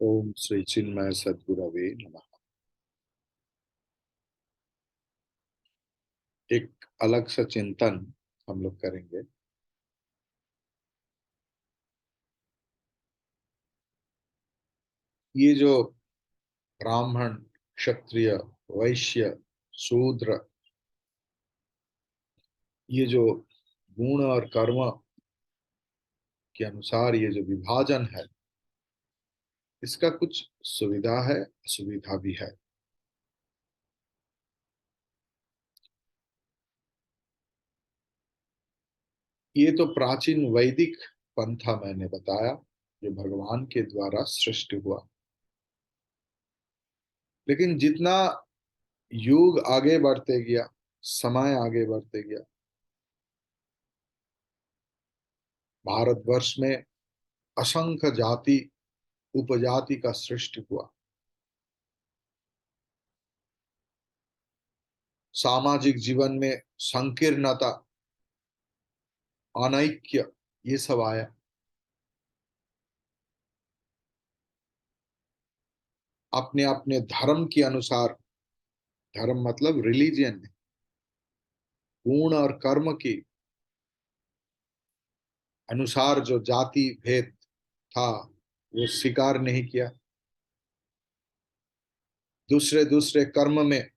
ओम श्री चिन्मय सद्गुरवे नमः। एक अलग सा चिंतन हम लोग करेंगे। ये जो ब्राह्मण, क्षत्रिय, वैश्य, शूद्र, ये जो गुण और कर्म के अनुसार ये जो विभाजन है, इसका कुछ सुविधा है, असुविधा भी है। ये तो प्राचीन वैदिक पंथा मैंने बताया, जो भगवान के द्वारा सृष्टि हुआ। लेकिन जितना युग आगे बढ़ते गया, समय आगे बढ़ते गया, भारतवर्ष में असंख्य जाति उपजाति का सृष्टि हुआ। सामाजिक जीवन में संकीर्णता, अनैक्य, ये सब आया। अपने अपने धर्म के अनुसार, धर्म मतलब रिलीजियन, गुण और कर्म के अनुसार जो जाति भेद था, वो स्वीकार नहीं किया। दूसरे दूसरे कर्म में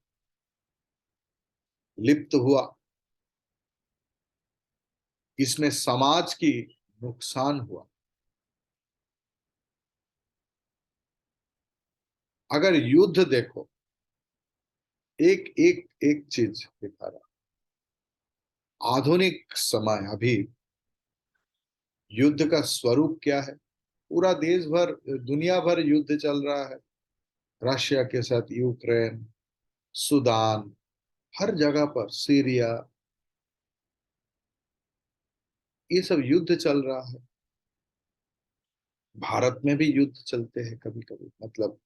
लिप्त हुआ। इसमें समाज की नुकसान हुआ। अगर युद्ध देखो, एक एक एक चीज दिखा रहा। आधुनिक समय अभी युद्ध का स्वरूप क्या है? पूरा देश भर, दुनिया भर युद्ध चल रहा है। रशिया के साथ यूक्रेन, सूडान, हर जगह पर सीरिया, ये सब युद्ध चल रहा है। भारत में भी युद्ध चलते हैं कभी कभी, मतलब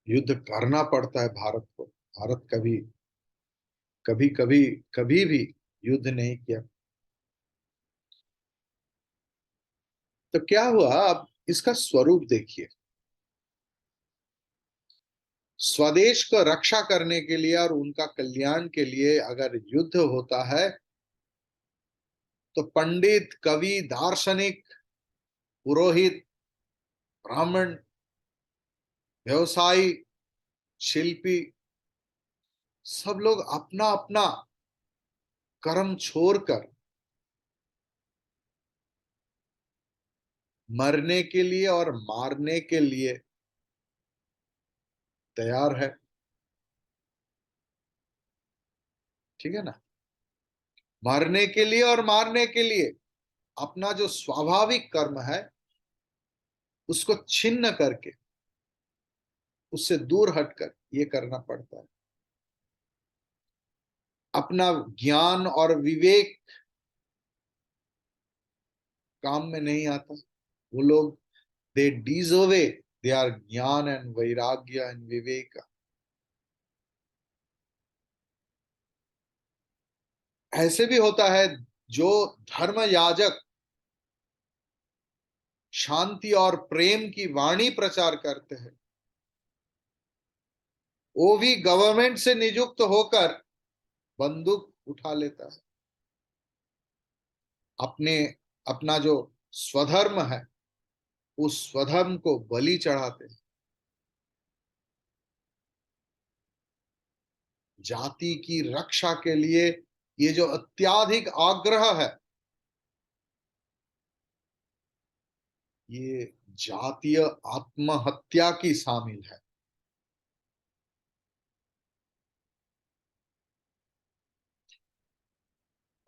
युद्ध करना पड़ता है भारत को। भारत कभी कभी कभी कभी भी युद्ध नहीं किया। तो क्या हुआ? अब इसका स्वरूप देखिए। स्वदेश को रक्षा करने के लिए और उनका कल्याण के लिए अगर युद्ध होता है, तो पंडित, कवि, दार्शनिक, पुरोहित, ब्राह्मण, व्यवसायी, शिल्पी, सब लोग अपना अपना कर्म छोड़कर मरने के लिए और मारने के लिए तैयार है। ठीक है ना? मरने के लिए और मारने के लिए अपना जो स्वाभाविक कर्म है, उसको छिन्न करके, उससे दूर हटकर ये करना पड़ता है। अपना ज्ञान और विवेक काम में नहीं आता। वो लोग, दे डिसोवे देयर ज्ञान एंड वैराग्य एंड विवेक। ऐसे भी होता है जो धर्म याजक शांति और प्रेम की वाणी प्रचार करते हैं, वो भी गवर्नमेंट से नियुक्त होकर बंदूक उठा लेता है। अपने अपना जो स्वधर्म है, उस स्वधर्म को बलि चढ़ाते हैं। जाति की रक्षा के लिए ये जो अत्याधिक आग्रह है, ये जातीय आत्महत्या की शामिल है।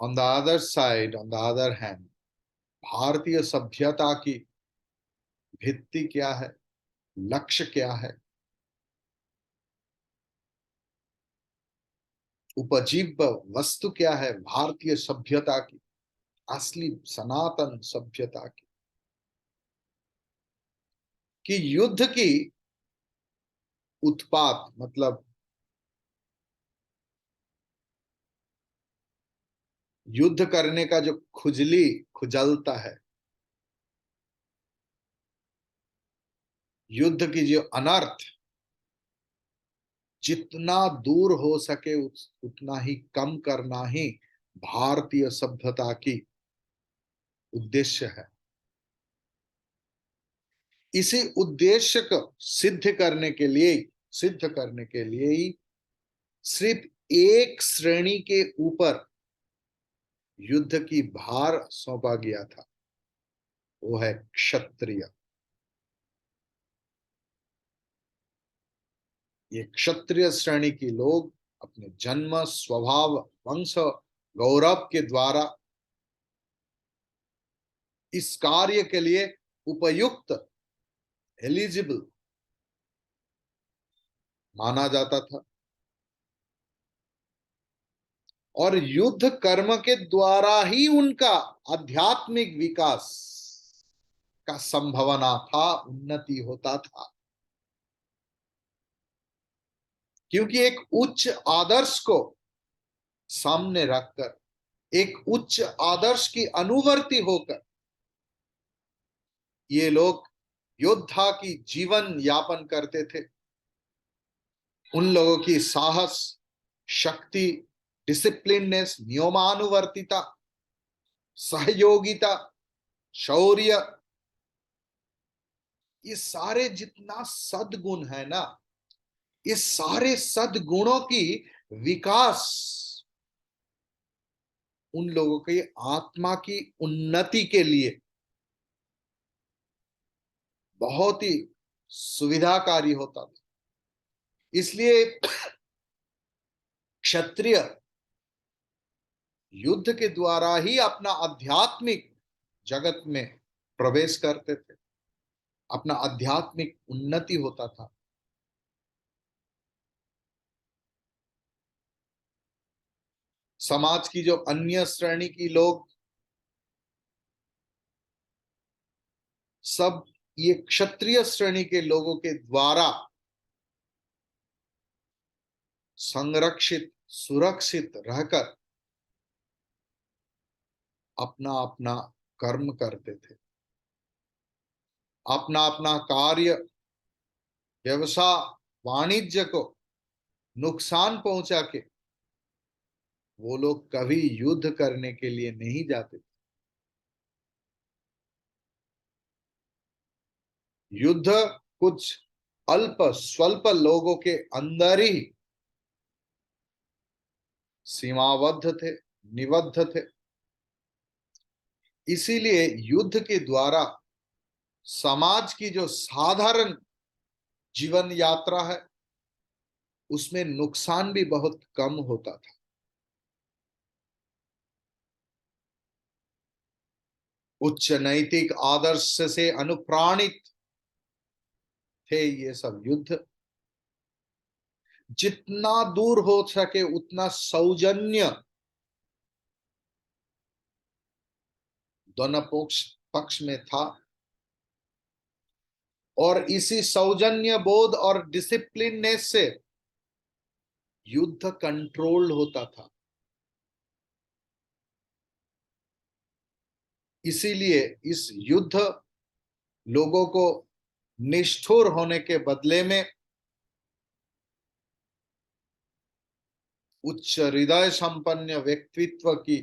On the other side, on the other hand, भारतीय सभ्यता की भित्ति क्या है, लक्ष्य क्या है, उपजीव्य वस्तु क्या है भारतीय सभ्यता की, असली सनातन सभ्यता की, कि युद्ध की उत्पात, मतलब युद्ध करने का जो खुजली खुजलता है, युद्ध की जो अनर्थ जितना दूर हो सके उतना ही कम करना ही भारतीय सभ्यता की उद्देश्य है। इसी उद्देश्य को सिद्ध करने के लिए ही सिर्फ एक श्रेणी के ऊपर युद्ध की भार सौंपा गया था, वो है क्षत्रिय। ये क्षत्रिय श्रेणी के लोग अपने जन्म, स्वभाव, वंश, गौरव के द्वारा इस कार्य के लिए उपयुक्त, एलिजिबल माना जाता था। और युद्ध कर्म के द्वारा ही उनका आध्यात्मिक विकास का संभावना था, उन्नति होता था। क्योंकि एक उच्च आदर्श को सामने रखकर, एक उच्च आदर्श की अनुवर्ती होकर ये लोग योद्धा की जीवन यापन करते थे। उन लोगों की साहस, शक्ति, डिसिप्लिननेस, नियमानुवर्तिता, सहयोगिता, शौर्य, ये सारे जितना सद्गुण है ना, इस सारे सद्गुणों की विकास उन लोगों की आत्मा की उन्नति के लिए बहुत ही सुविधाकारी होता था। इसलिए क्षत्रिय युद्ध के द्वारा ही अपना आध्यात्मिक जगत में प्रवेश करते थे, अपना आध्यात्मिक उन्नति होता था। समाज की जो अन्य श्रेणी की लोग सब ये क्षत्रिय श्रेणी के लोगों के द्वारा संरक्षित, सुरक्षित रहकर अपना अपना कर्म करते थे। अपना अपना कार्य, व्यवसाय, वाणिज्य को नुकसान पहुंचा के वो लोग कभी युद्ध करने के लिए नहीं जाते। युद्ध कुछ अल्प स्वल्प लोगों के अंदर ही सीमाबद्ध थे, निबद्ध थे। इसीलिए युद्ध के द्वारा समाज की जो साधारण जीवन यात्रा है उसमें नुकसान भी बहुत कम होता था। उच्च नैतिक आदर्श से अनुप्राणित थे ये सब युद्ध। जितना दूर हो सके उतना सौजन्य दोनों पक्ष में था, और इसी सौजन्य बोध और डिसिप्लिननेस से युद्ध कंट्रोल होता था। इसीलिए इस युद्ध लोगों को निष्ठुर होने के बदले में उच्च हृदय संपन्न व्यक्तित्व की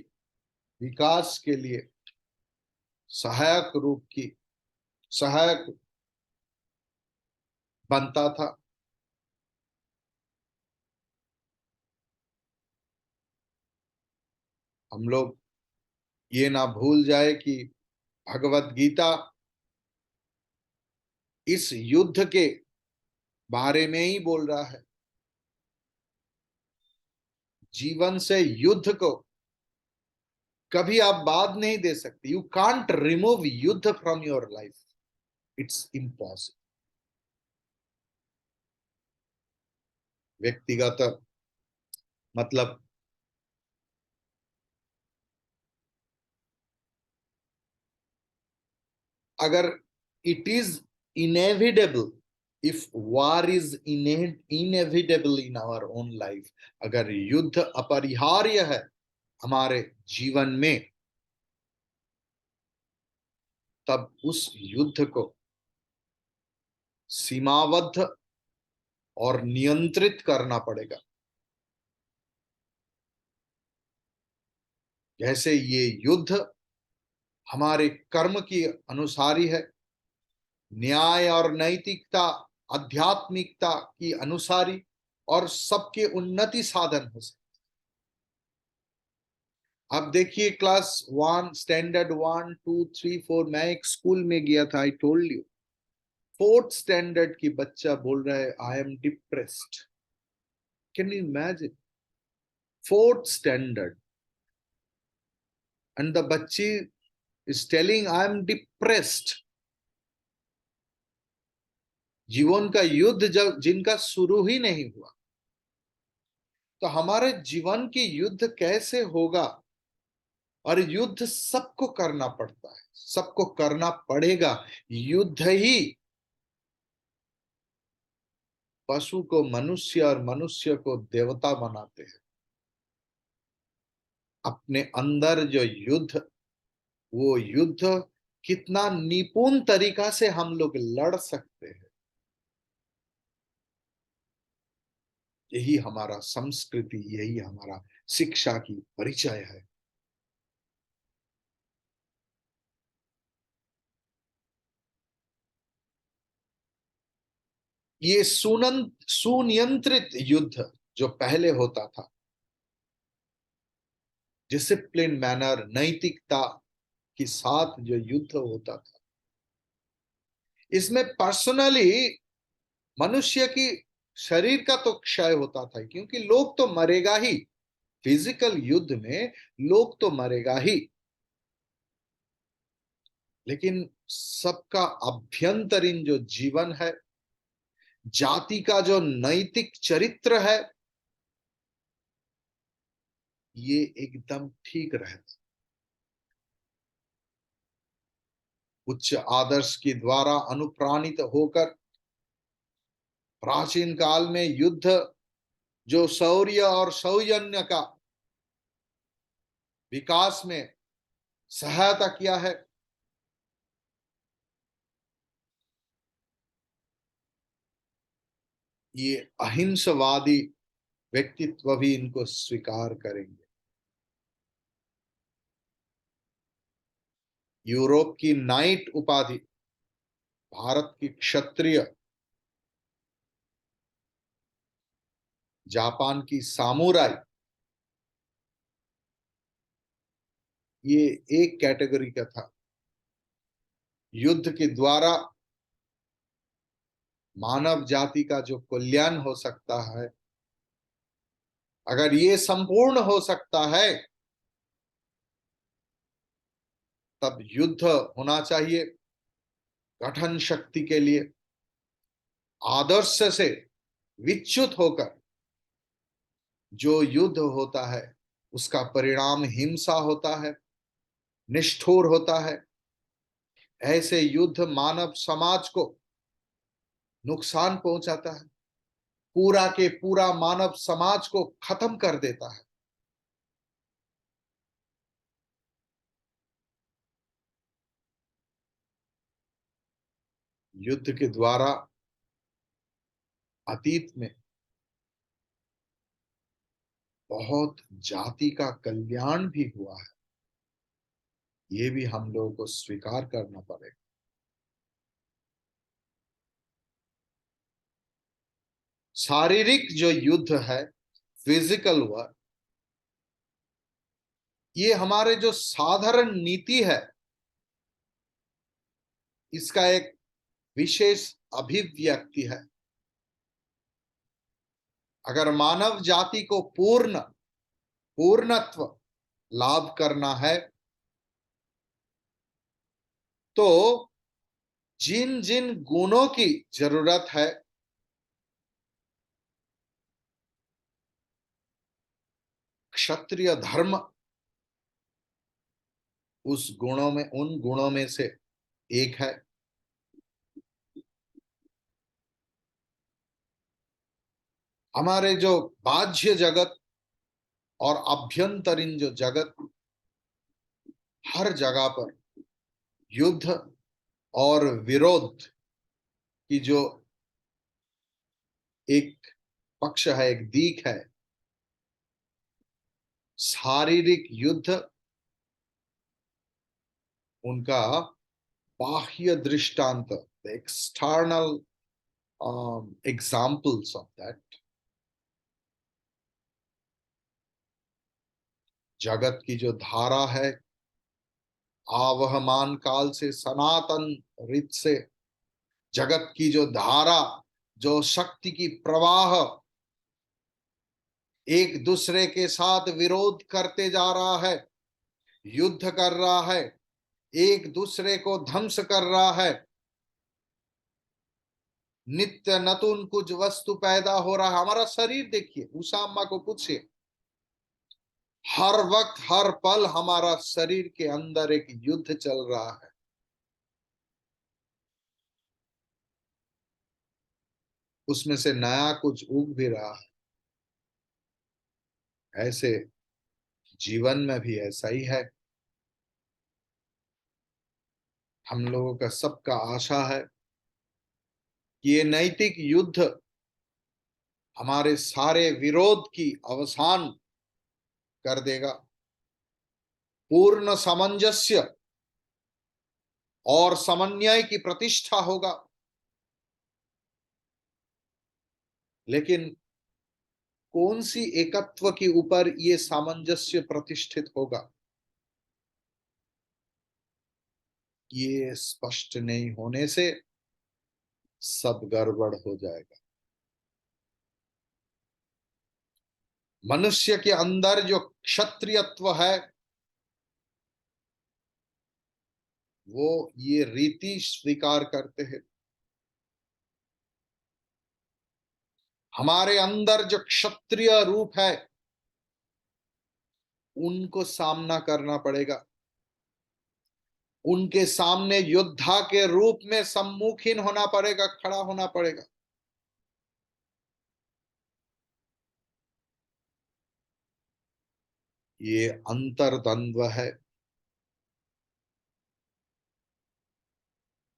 विकास के लिए सहायक बनता था। हम लोग ये ना भूल जाए कि भगवत गीता इस युद्ध के बारे में ही बोल रहा है। जीवन से युद्ध को कभी आप बाद नहीं दे सकते। यू कांट रिमूव युद्ध from your life, it's impossible. व्यक्तिगत मतलब अगर it is inevitable, if war is inevitable in our own life, अगर युद्ध अपरिहार्य है हमारे जीवन में, तब उस युद्ध को सीमाबद्ध और नियंत्रित करना पड़ेगा। जैसे ये युद्ध हमारे कर्म की अनुसारी है, न्याय और नैतिकता, आध्यात्मिकता की अनुसारी, और सबके उन्नति साधन हो सके। अब देखिए क्लास 1 स्टैंडर्ड 1 2 3 4, मैं एक स्कूल में गया था, I told you. 4th standard की बच्चा बोल रहा है I am depressed. Can you imagine? 4th standard, and the बच्ची is telling I am depressed. जीवन का युद्ध जब जिनका शुरू ही नहीं हुआ, तो हमारे जीवन की युद्ध कैसे होगा? और युद्ध सबको करना पड़ता है, सबको करना पड़ेगा। युद्ध ही पशु को मनुष्य और मनुष्य को देवता बनाते हैं। अपने अंदर जो युद्ध, वो युद्ध कितना निपुण तरीका से हम लोग लड़ सकते हैं, यही हमारा संस्कृति, यही हमारा शिक्षा की परिचय है। ये सुनियंत्रित युद्ध जो पहले होता था, डिसिप्लिन मैनर, नैतिकता के साथ जो युद्ध होता था, इसमें पर्सनली मनुष्य की शरीर का तो क्षय होता था, क्योंकि लोग तो मरेगा ही। फिजिकल युद्ध में लोग तो मरेगा ही, लेकिन सबका अभ्यंतरीण जो जीवन है, जाति का जो नैतिक चरित्र है, ये एकदम ठीक रहता। उच्च आदर्श के द्वारा अनुप्राणित होकर प्राचीन काल में युद्ध जो शौर्य और सौजन्य का विकास में सहायता किया है, ये अहिंसवादी व्यक्तित्व भी इनको स्वीकार करेंगे। यूरोप की नाइट उपाधि, भारत की क्षत्रिय, जापान की सामुराई, ये एक कैटेगरी का था। युद्ध के द्वारा मानव जाति का जो कल्याण हो सकता है, अगर ये संपूर्ण हो सकता है, तब युद्ध होना चाहिए गठन शक्ति के लिए। आदर्श से विच्युत होकर जो युद्ध होता है, उसका परिणाम हिंसा होता है, निष्ठुर होता है। ऐसे युद्ध मानव समाज को नुकसान पहुंचाता है, पूरा के पूरा मानव समाज को खत्म कर देता है। युद्ध के द्वारा अतीत में बहुत जाति का कल्याण भी हुआ है, ये भी हम लोगों को स्वीकार करना पड़ेगा। शारीरिक जो युद्ध है, फिजिकल वॉर, ये हमारे जो साधारण नीति है, इसका एक विशेष अभिव्यक्ति है। अगर मानव जाति को पूर्णत्व लाभ करना है, तो जिन जिन गुणों की जरूरत है, क्षत्रिय धर्म उन गुणों में से एक है। हमारे जो बाह्य जगत और अभ्यंतरीण जो जगत, हर जगह पर युद्ध और विरोध की जो एक पक्ष है, एक दिक है शारीरिक युद्ध, उनका बाह्य दृष्टांत, the external examples of that. जगत की जो धारा है, आवहमान काल से, सनातन रीत से, जगत की जो धारा, जो शक्ति की प्रवाह एक दूसरे के साथ विरोध करते जा रहा है, युद्ध कर रहा है, एक दूसरे को ध्वंस कर रहा है, नित्य नतुन कुछ वस्तु पैदा हो रहा है। हमारा शरीर देखिए, उषा अम्मा को पूछिए, हर वक्त हर पल हमारा शरीर के अंदर एक युद्ध चल रहा है। उसमें से नया कुछ उग भी रहा है। ऐसे जीवन में भी ऐसा ही है। हम लोगों का सबका आशा है कि ये नैतिक युद्ध हमारे सारे विरोध की अवसान कर देगा, पूर्ण सामंजस्य और समन्वय की प्रतिष्ठा होगा। लेकिन कौन सी एकत्व के ऊपर ये सामंजस्य प्रतिष्ठित होगा, ये स्पष्ट नहीं होने से सब गड़बड़ हो जाएगा। मनुष्य के अंदर जो क्षत्रियत्व है, वो ये रीति स्वीकार करते हैं। हमारे अंदर जो क्षत्रिय रूप है, उनको सामना करना पड़ेगा। उनके सामने योद्धा के रूप में सम्मुखीन होना पड़ेगा, खड़ा होना पड़ेगा। ये अंतर्द्वंद्व है।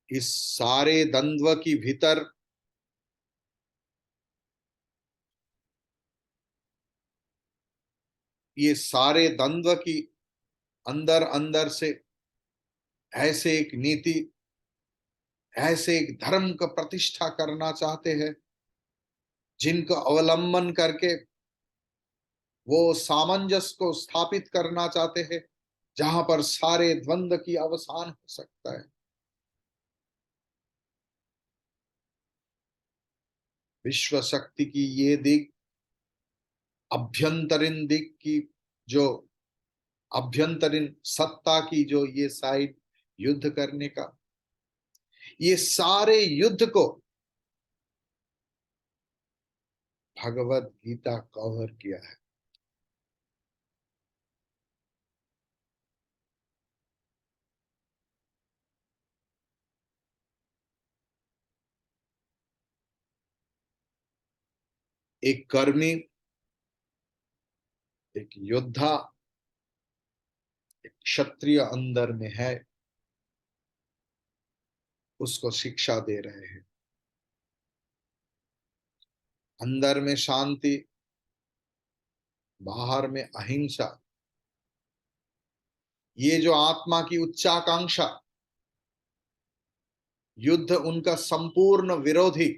इस सारे द्वंद्व की भीतर ये सारे द्वंद्व की अंदर अंदर से ऐसे एक नीति, ऐसे एक धर्म का प्रतिष्ठा करना चाहते हैं, जिनको अवलंबन करके वो सामंजस्य को स्थापित करना चाहते हैं, जहां पर सारे द्वंद्व की अवसान हो सकता है। विश्व शक्ति की ये दिक, अभ्यंतरीण दिक की जो अभ्यंतरीण सत्ता की जो ये साइड, युद्ध करने का, ये सारे युद्ध को भगवत गीता कवर किया है। एक कर्मी, एक योद्धा, एक क्षत्रिय अंदर में है, उसको शिक्षा दे रहे हैं। अंदर में शांति, बाहर में अहिंसा, ये जो आत्मा की उच्चाकांक्षा, युद्ध उनका संपूर्ण विरोधी।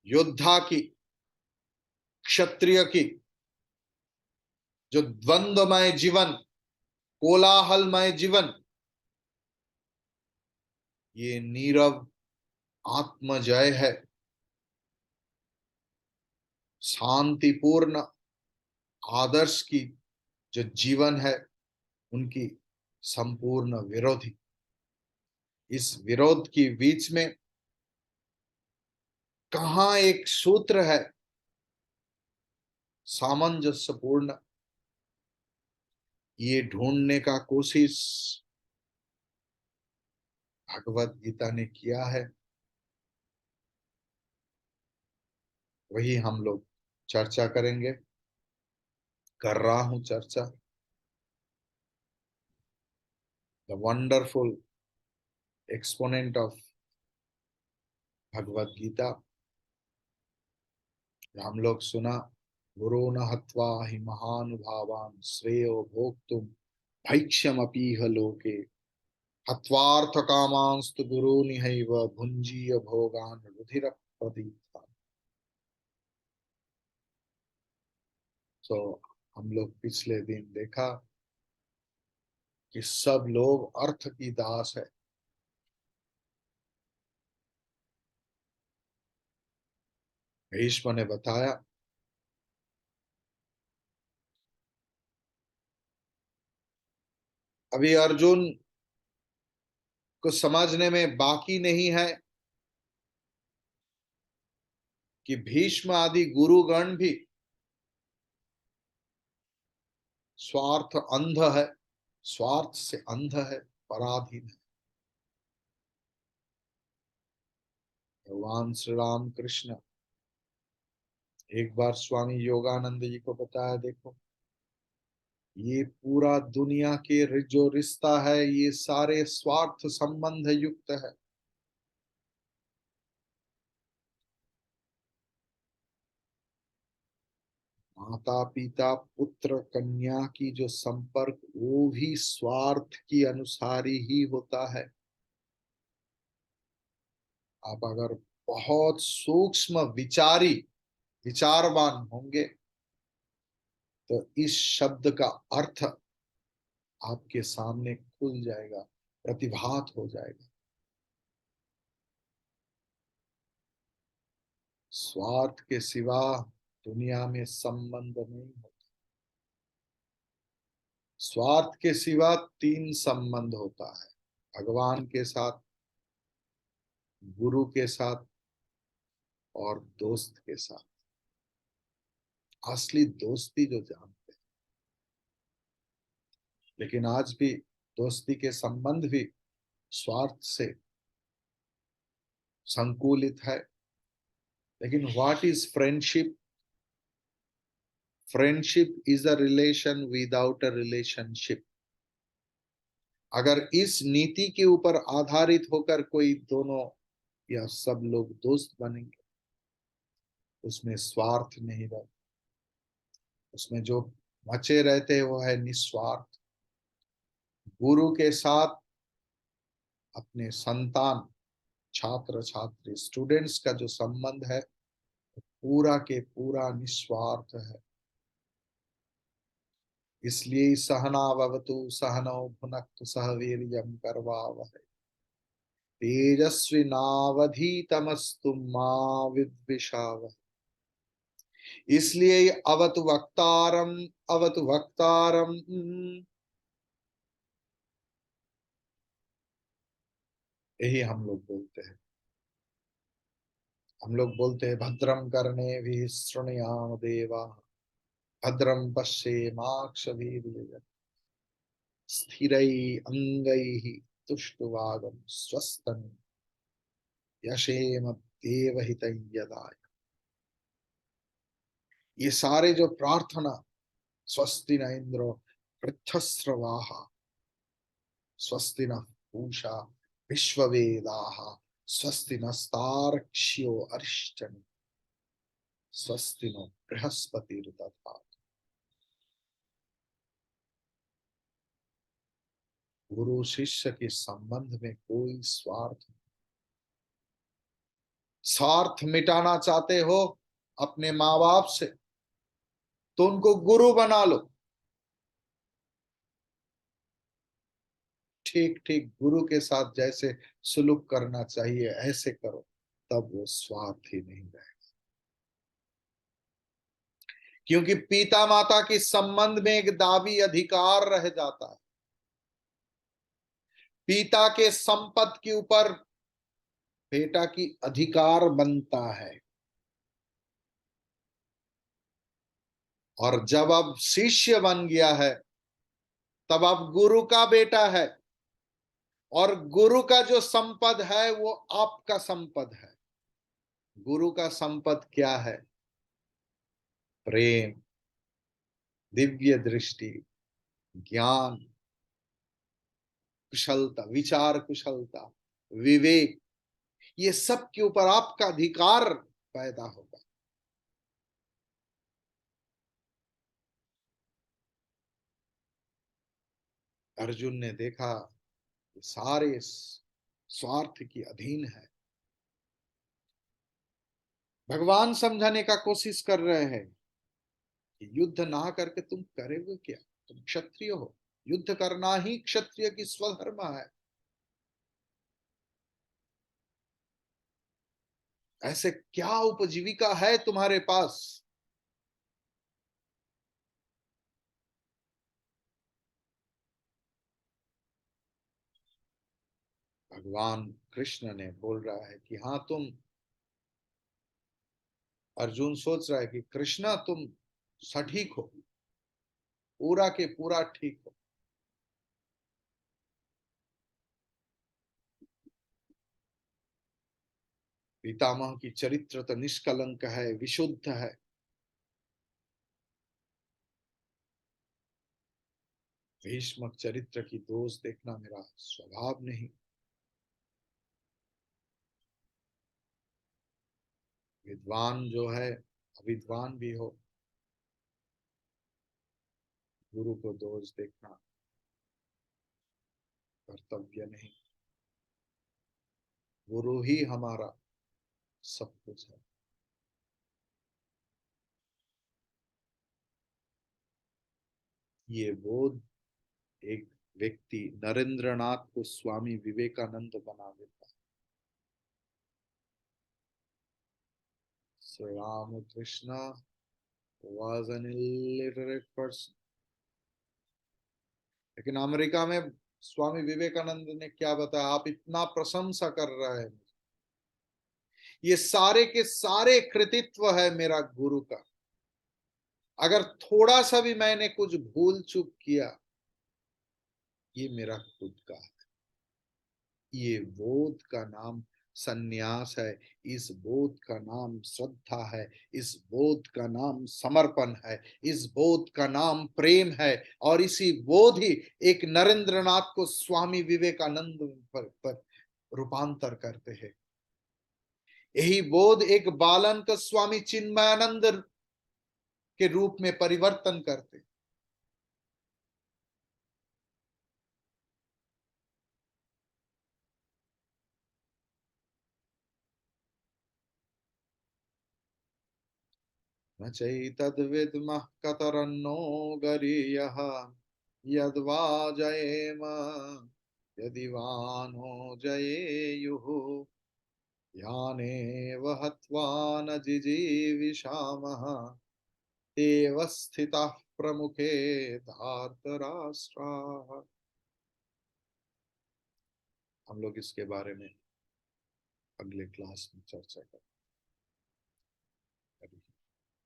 योद्धा की, क्षत्रिय की जो द्वंद्वमय जीवन, कोलाहलमय जीवन, ये नीरव आत्मजय है। शांतिपूर्ण आदर्श की जो जीवन है, उनकी संपूर्ण विरोधी। इस विरोध के बीच में कहां एक सूत्र है सामंजस्यपूर्ण, ये ढूंढने का कोशिश भगवत गीता ने किया है। वही हम लोग चर्चा करेंगे, कर रहा हूं चर्चा। The wonderful exponent of Bhagavad Gita. हम लोग सुना, गुरु न हत्वा हि महानुभावान श्रेयो भोक्तुम भैक्ष्यमपीह लोके हत्वार्थ कामांस्तु गुरु निहैव भुंजीय भोगान रुधिर प्रदीप्ता। तो हम लोग पिछले दिन देखा कि सब लोग अर्थ की दास है। भीष्म ने बताया अभी अर्जुन को समझने में बाकी नहीं है कि भीष्म आदि गुरुगण भी स्वार्थ अंध है, स्वार्थ से अंध है, पराधीन है। भगवान श्री राम कृष्ण एक बार स्वामी योगानंद जी को बताया, देखो ये पूरा दुनिया के जो रिश्ता है ये सारे स्वार्थ संबंध युक्त है। माता पिता पुत्र कन्या की जो संपर्क वो भी स्वार्थ की अनुसारी ही होता है। आप अगर बहुत सूक्ष्म विचारी विचारवान होंगे तो इस शब्द का अर्थ आपके सामने खुल जाएगा, प्रतिभात हो जाएगा। स्वार्थ के सिवा दुनिया में संबंध नहीं होता। स्वार्थ के सिवा तीन संबंध होता है, भगवान के साथ, गुरु के साथ और दोस्त के साथ। असली दोस्ती जो जानते हैं, लेकिन आज भी दोस्ती के संबंध भी स्वार्थ से संकुलित है। लेकिन what is friendship? Friendship is a relation without a relationship. अगर इस नीति के ऊपर आधारित होकर कोई दोनों या सब लोग दोस्त बनेंगे, उसमें स्वार्थ नहीं रहता। उसमें जो बचे रहते हैं वो है निस्वार्थ। गुरु के साथ अपने संतान, छात्र छात्री, स्टूडेंट्स का जो संबंध है पूरा के पूरा निस्वार्थ है। इसलिए सहनावतु सहनौ भुनक्तु सह वीर्यं करवावहै तेजस्विनावधीतमस्तु मा विद्विषावहै। इसलिए अवतु वक्तारम यही हम लोग बोलते हैं। हम लोग बोलते हैं भद्रम कर्णे भी शृणुयाम देवा भद्रम पश्येमाक्षभिर्यजत्राः स्थिरै अंगैः तुष्टुवागम स्वस्तन यशेम देवहितं यदाय। ये सारे जो प्रार्थना, स्वस्ति न इंद्रो पृथस्रवाः स्वस्ति न पूषा विश्ववेदाः स्वस्ति नस्तार्क्ष्यो अरिष्टनेमिः स्वस्ति नो बृहस्पतिर्दधातु। गुरु शिष्य के संबंध में कोई स्वार्थ नहीं। स्वार्थ मिटाना चाहते हो अपने माँ बाप से तो उनको गुरु बना लो। ठीक ठीक गुरु के साथ जैसे सुलूक करना चाहिए ऐसे करो, तब वो स्वार्थ ही नहीं रहेगा। क्योंकि पिता माता के संबंध में एक दावी अधिकार रह जाता है। पिता के संपत्ति के ऊपर बेटा की अधिकार बनता है। और जब अब शिष्य बन गया है तब अब गुरु का बेटा है, और गुरु का जो संपद है वो आपका संपद है। गुरु का संपद क्या है? प्रेम, दिव्य दृष्टि, ज्ञान, कुशलता, विचार कुशलता, विवेक, ये सब के ऊपर आपका अधिकार पैदा होगा। अर्जुन ने देखा कि सारे स्वार्थ की अधीन है। भगवान समझाने का कोशिश कर रहे हैं कि युद्ध ना करके तुम करोगे क्या, तुम क्षत्रिय हो, युद्ध करना ही क्षत्रिय की स्वधर्म है। ऐसे क्या उपजीविका है तुम्हारे पास? भगवान कृष्ण ने बोल रहा है कि हाँ तुम, अर्जुन सोच रहा है कि कृष्णा तुम सटीक हो, पूरा के पूरा ठीक हो। पितामह की चरित्र तो निष्कलंक है, विशुद्ध है। भीष्मक चरित्र की दोष देखना मेरा स्वभाव नहीं। विद्वान जो है, अविद्वान भी हो, गुरु को दोष देखना कर्तव्य नहीं। गुरु ही हमारा सब कुछ है। ये बोध एक व्यक्ति नरेंद्र नाथ को स्वामी विवेकानंद बना देता है। Shri Ramakrishna was an illiterate person, लेकिन अमेरिका में स्वामी विवेकानंद ने क्या बताया, आप इतना प्रशंसा कर रहे हैं, ये सारे के सारे कृतित्व है मेरा गुरु का। अगर थोड़ा सा भी मैंने कुछ भूल चूक किया, ये मेरा खुद का है। ये बोध का नाम सन्यास है, इस बोध का नाम श्रद्धा है, इस बोध का नाम समर्पण है, इस बोध का नाम प्रेम है। और इसी बोध ही एक नरेंद्रनाथ को स्वामी विवेकानंद पर रूपांतर करते हैं। यही बोध एक बालन को स्वामी चिन्मयानंद के रूप में परिवर्तन करते। न चैतद्विद्मः कतरन्नो गरीयः यद्वा जयेम यदि वा नो जयेयुः यानेव हत्वा न जिजीविषामः एव स्थिताः प्रमुखे धार्तराष्ट्राः। हम लोग इसके बारे में अगले क्लास में चर्चा करेंगे।